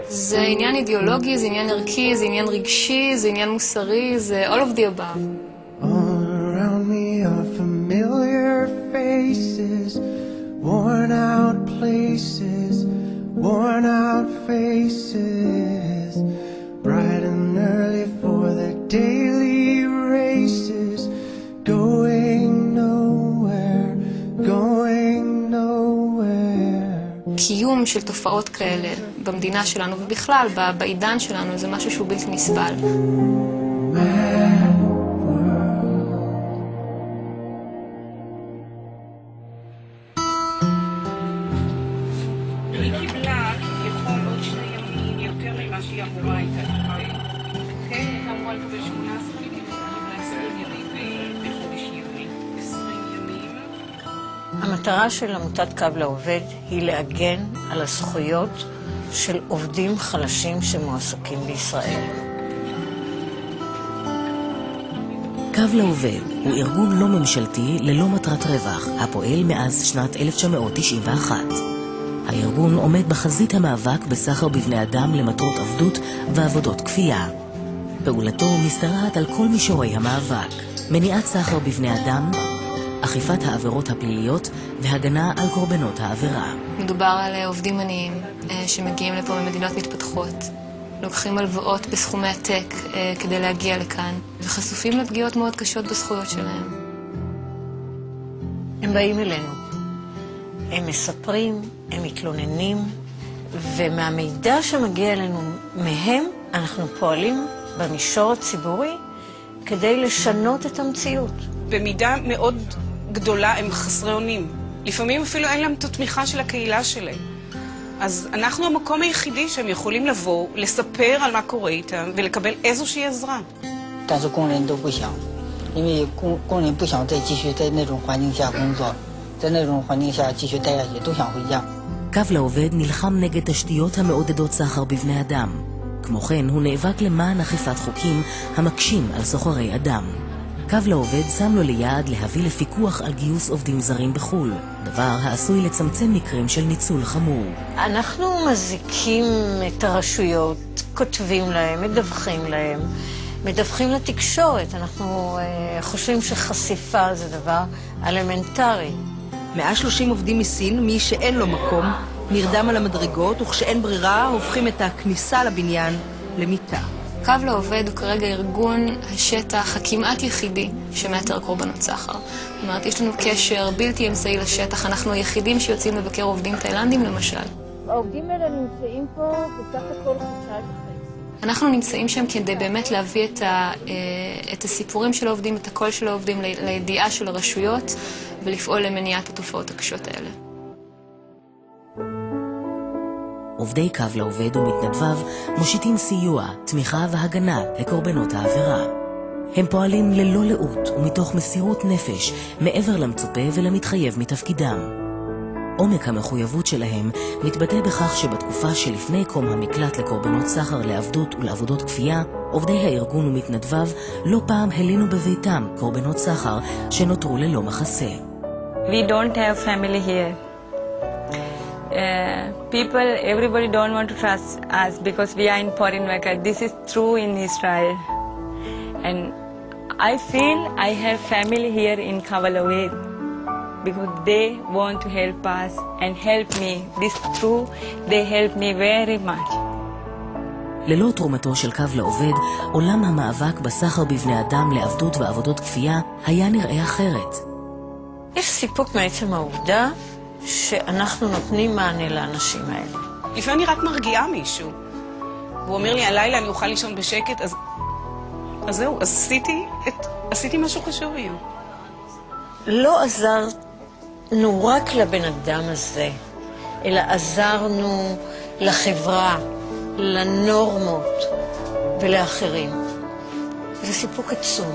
זה עניין אידיאולוגי, זה עניין ערכי, זה עניין רגשי, זה עניין מוסרי, זה all of the above. All around me are familiar faces, worn out places, worn out faces, bright and early for their daily races, going nowhere, going nowhere. קיום של תופעות כאלה במדינה שלנו ובכלל בעידן שלנו זה משהו שהוא בלתי נסבל. היא קיבלה כביכול עוד 2 ימים יותר ממה שהיא אמורה הייתה. כן, היא אמורה לקבל 18 ימים, היא קיבלה 20 ימים בחודש יולי. 20 ימים. המטרה של עמותת קו לעובד היא להגן על הזכויות של עובדים חלשים שמועסקים בישראל. קו לעובד הוא ארגון לא ממשלתי ללא מטרת רווח, הפועל מאז שנת 1991. הארגון עומד בחזית המאבק בסחר בבני אדם למטרות עבדות ועבודות כפייה. פעולתו משתרעת על כל מישורי המאבק, מניעת סחר בבני אדם, אכיפת העבירות הפליליות והגנה על קורבנות העבירה. מדובר על עובדים עניים שמגיעים לפה ממדינות מתפתחות, לוקחים הלוואות בסכומי עתק כדי להגיע לכאן, וחשופים לפגיעות מאוד קשות בזכויות שלהם. הם באים אלינו, הם מספרים, הם מתלוננים, ומהמידע שמגיע אלינו מהם אנחנו פועלים במישור הציבורי כדי לשנות את המציאות. במידה מאוד גדולה הם חסרי אונים. לפעמים אפילו אין להם את התמיכה של הקהילה שלהם. אז אנחנו המקום היחידי שהם יכולים לבוא, לספר על מה קורה איתם ולקבל איזושהי עזרה. 但是工人都不想，因为工人不想再继续在那种环境下工作，在那种环境下继续待下去，都想回家。 קו לעובד נלחם נגד תשתיות המעודדות סחר בבני אדם. כמו כן, הוא נאבק למען אכיפת חוקים המקשים על סוחרי אדם. קו לעובד שם לו ליעד להביא לפיקוח על גיוס עובדים זרים בחו"ל, דבר העשוי לצמצם מקרים של ניצול חמור. אנחנו מזיקים את הרשויות, כותבים להם, מדווחים לתקשורת. אנחנו חושבים שחשיפה זה דבר אלמנטרי. 130 עובדים מסין, מי שאין לו מקום, נרדם על המדרגות, וכשאין ברירה, הופכים את הכניסה לבניין למיטה. קו לעובד הוא כרגע ארגון השטח הכמעט יחידי שמאתר קורבנות סחר. זאת אומרת, יש לנו קשר בלתי אמצעי לשטח, אנחנו היחידים שיוצאים לבקר עובדים תאילנדים למשל. העובדים האלה נמצאים פה בסך הכל 5 וחצי. אנחנו נמצאים שם כדי באמת להביא את הסיפורים של העובדים, את הקול של העובדים לידיעה של הרשויות ולפעול למניעת התופעות הקשות האלה. עובדי קו לעובד ומתנדביו מושיטים סיוע, תמיכה והגנה לקורבנות העבירה. הם פועלים ללא לאות ומתוך מסירות נפש מעבר למצופה ולמתחייב מתפקידם. עומק המחויבות שלהם מתבטא בכך שבתקופה שלפני קום המקלט לקורבנות סחר לעבדות ולעבודות כפייה, עובדי הארגון ומתנדביו לא פעם הלינו בביתם קורבנות סחר שנותרו ללא מחסה. We don't have family here. Everybody don't want to trust us because we are in foreign worker. This is true in Israel. And I feel I have family here in Kavalawed because they want to help us and help me. This is true. They help me very much. ללא תרומתו של קו לעובד, עולם המאבק בסחר בבני אדם לעבדות ועבודות כפייה היה נראה אחרת. יש סיפוק מעצם העובדה שאנחנו נותנים מענה לאנשים האלה. לפעמים אני רק מרגיעה מישהו. הוא אומר לי, הלילה אני אוכל לישון בשקט, אז זהו, אז עשיתי משהו חשוב היום. לא עזרנו רק לבן אדם הזה, אלא עזרנו לחברה, לנורמות ולאחרים. זה סיפוק עצום.